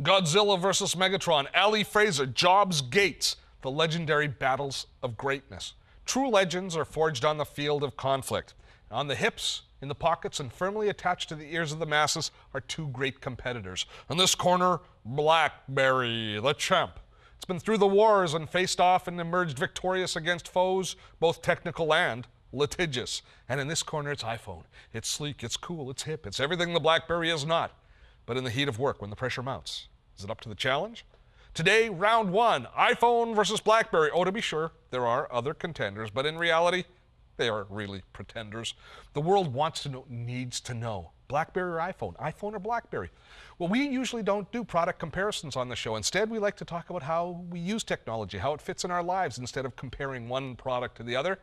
Godzilla versus Megatron, Ali Fraser, Jobs Gates, the legendary battles of greatness. True legends are forged on the field of conflict. On the hips, in the pockets, and firmly attached to the ears of the masses are two great competitors. In this corner, Blackberry, the champ. It's been through the wars and faced off and emerged victorious against foes, both technical and litigious. And in this corner, it's iPhone. It's sleek, it's cool, it's hip, it's everything the Blackberry is not. But in the heat of work, when the pressure mounts, is it up to the challenge? Today, round one, iPhone versus Blackberry. Oh, to be sure, there are other contenders, but in reality, they are really pretenders. The world wants to know, needs to know. Blackberry or iPhone? iPhone or Blackberry? Well, we usually don't do product comparisons on the show. Instead, we like to talk about how we use technology, how it fits in our lives, instead of comparing one product to the other.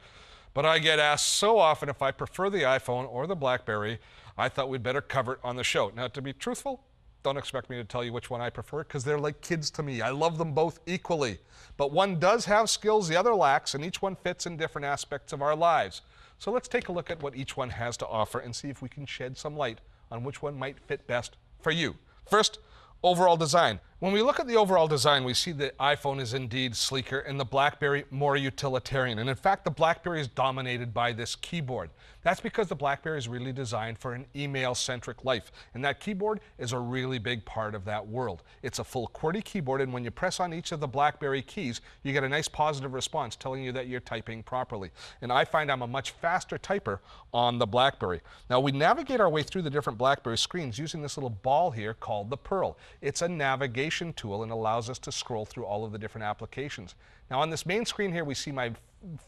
But I get asked so often if I prefer the iPhone or the Blackberry. I thought we'd better cover it on the show. Now, to be truthful, don't expect me to tell you which one I prefer, because they're like kids to me. I love them both equally. But one does have skills the other lacks, and each one fits in different aspects of our lives. So let's take a look at what each one has to offer and see if we can shed some light on which one might fit best for you. First, overall design. When we look at the overall design, we see the iPhone is indeed sleeker and the Blackberry more utilitarian. And in fact, the Blackberry is dominated by this keyboard. That's because the Blackberry is really designed for an email-centric life. And that keyboard is a really big part of that world. It's a full QWERTY keyboard, and when you press on each of the Blackberry keys, you get a nice positive response telling you that you're typing properly. And I find I'm a much faster typer on the Blackberry. Now, we navigate our way through the different Blackberry screens using this little ball here called the Pearl. It's a navigation tool and allows us to scroll through all of the different applications. Now, on this main screen here, we see my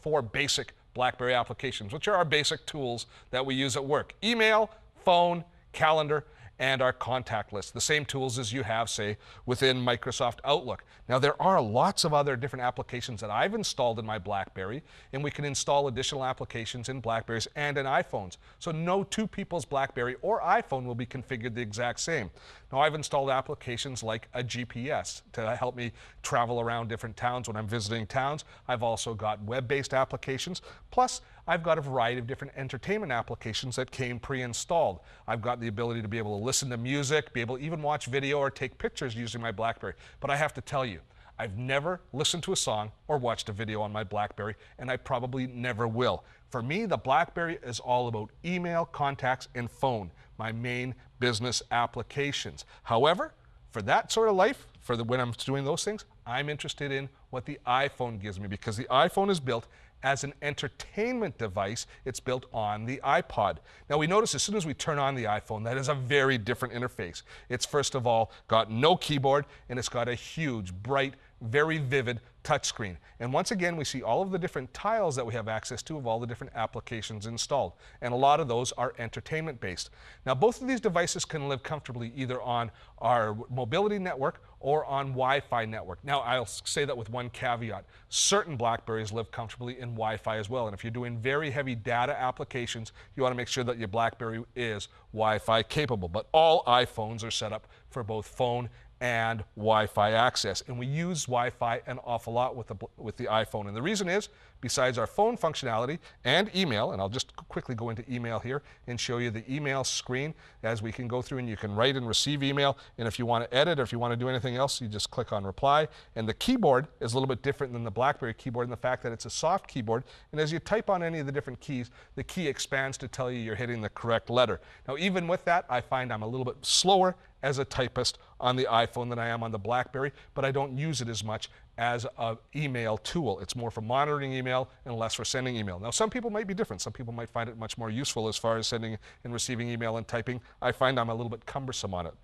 four basic Blackberry applications, which are our basic tools that we use at work: email, phone, calendar, and our contact list. The same tools as you have, say, within Microsoft Outlook. Now, there are lots of other different applications that I've installed in my Blackberry, and we can install additional applications in Blackberries and in iPhones. So no two people's Blackberry or iPhone will be configured the exact same. Now, I've installed applications like a GPS to help me travel around different towns when I'm visiting towns. I've also got web-based applications. Plus, I've got a variety of different entertainment applications that came pre-installed. I've got the ability to be able to listen to music, be able to even watch video or take pictures using my Blackberry. But I have to tell you, I've never listened to a song or watched a video on my Blackberry, and I probably never will. For me, the Blackberry is all about email, contacts, and phone, my main business applications. However, for that sort of life, when I'm doing those things, I'm interested in what the iPhone gives me, because the iPhone is built as an entertainment device. It's built on the iPod. Now, we notice as soon as we turn on the iPhone, that is a very different interface. It's first of all got no keyboard, and it's got a huge, bright, very vivid touchscreen. And once again, we see all of the different tiles that we have access to of all the different applications installed. And a lot of those are entertainment based. Now, both of these devices can live comfortably either on our mobility network or on Wi-Fi network. Now, I'll say that with one caveat. Certain Blackberries live comfortably in Wi-Fi as well. And if you're doing very heavy data applications, you want to make sure that your Blackberry is Wi-Fi capable. But all iPhones are set up for both phone and Wi-Fi access. And we use Wi-Fi an awful lot with the iPhone. And the reason is, besides our phone functionality and email, and I'll just quickly go into email here and show you the email screen as we can go through, and you can write and receive email. And if you want to edit or if you want to do anything else, you just click on reply. And the keyboard is a little bit different than the Blackberry keyboard in the fact that it's a soft keyboard. And as you type on any of the different keys, the key expands to tell you you're hitting the correct letter. Now, even with that, I find I'm a little bit slower as a typist on the iPhone than I am on the Blackberry, but I don't use it as much as an email tool. It's more for monitoring email and less for sending email. Now, some people might be different. Some people might find it much more useful as far as sending and receiving email and typing. I find I'm a little bit cumbersome on it.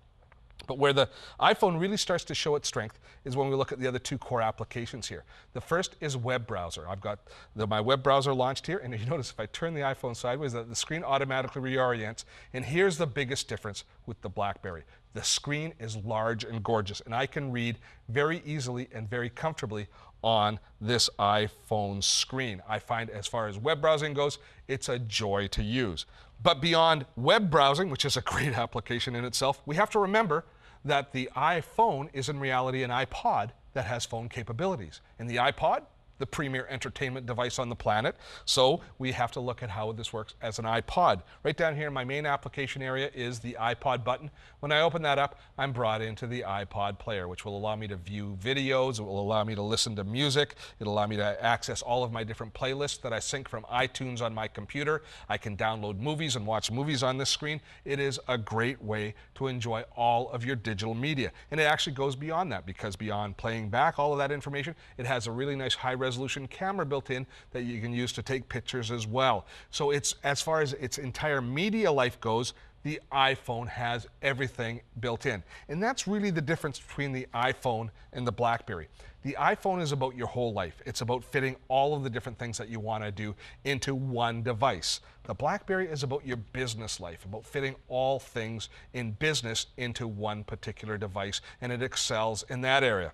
But where the iPhone really starts to show its strength is when we look at the other two core applications here. The first is web browser. I've got my web browser launched here, and you notice if I turn the iPhone sideways, that the screen automatically reorients. And here's the biggest difference with the Blackberry. The screen is large and gorgeous, and I can read very easily and very comfortably on this iPhone screen. I find as far as web browsing goes, it's a joy to use. But beyond web browsing, which is a great application in itself, we have to remember that the iPhone is in reality an iPod that has phone capabilities. And the iPod, the premier entertainment device on the planet. So we have to look at how this works as an iPod. Right down here in my main application area is the iPod button. When I open that up, I'm brought into the iPod player, which will allow me to view videos. It will allow me to listen to music. It'll allow me to access all of my different playlists that I sync from iTunes on my computer. I can download movies and watch movies on this screen. It is a great way to enjoy all of your digital media. And it actually goes beyond that, because beyond playing back all of that information, it has a really nice high-resolution camera built in that you can use to take pictures as well. So it's, as far as its entire media life goes, the iPhone has everything built in. And that's really the difference between the iPhone and the Blackberry. The iPhone is about your whole life. It's about fitting all of the different things that you want to do into one device. The Blackberry is about your business life, about fitting all things in business into one particular device, and it excels in that area.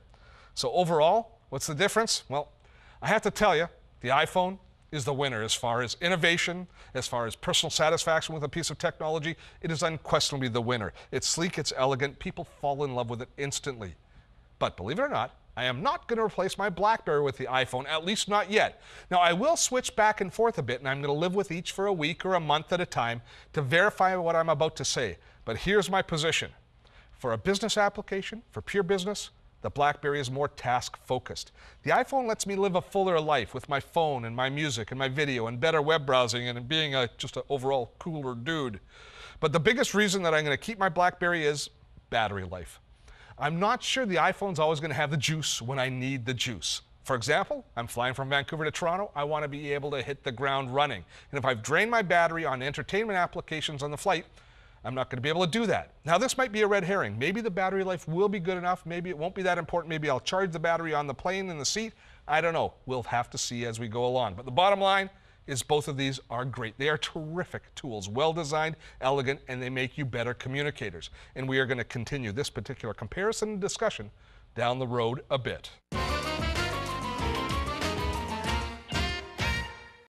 So overall, what's the difference? Well, I have to tell you, the iPhone is the winner as far as innovation, as far as personal satisfaction with a piece of technology. It is unquestionably the winner. It's sleek, it's elegant, people fall in love with it instantly. But believe it or not, I am not going to replace my Blackberry with the iPhone, at least not yet. Now, I will switch back and forth a bit, and I'm going to live with each for a week or a month at a time to verify what I'm about to say. But here's my position. For a business application, for pure business, the Blackberry is more task-focused. The iPhone lets me live a fuller life with my phone and my music and my video and better web browsing and being just an overall cooler dude. But the biggest reason that I'm going to keep my Blackberry is battery life. I'm not sure the iPhone's always going to have the juice when I need the juice. For example, I'm flying from Vancouver to Toronto. I want to be able to hit the ground running. And if I've drained my battery on entertainment applications on the flight, I'm not going to be able to do that. Now, this might be a red herring. Maybe the battery life will be good enough. Maybe it won't be that important. Maybe I'll charge the battery on the plane in the seat. I don't know. We'll have to see as we go along. But the bottom line is both of these are great. They are terrific tools, well-designed, elegant, and they make you better communicators. And we are going to continue this particular comparison and discussion down the road a bit.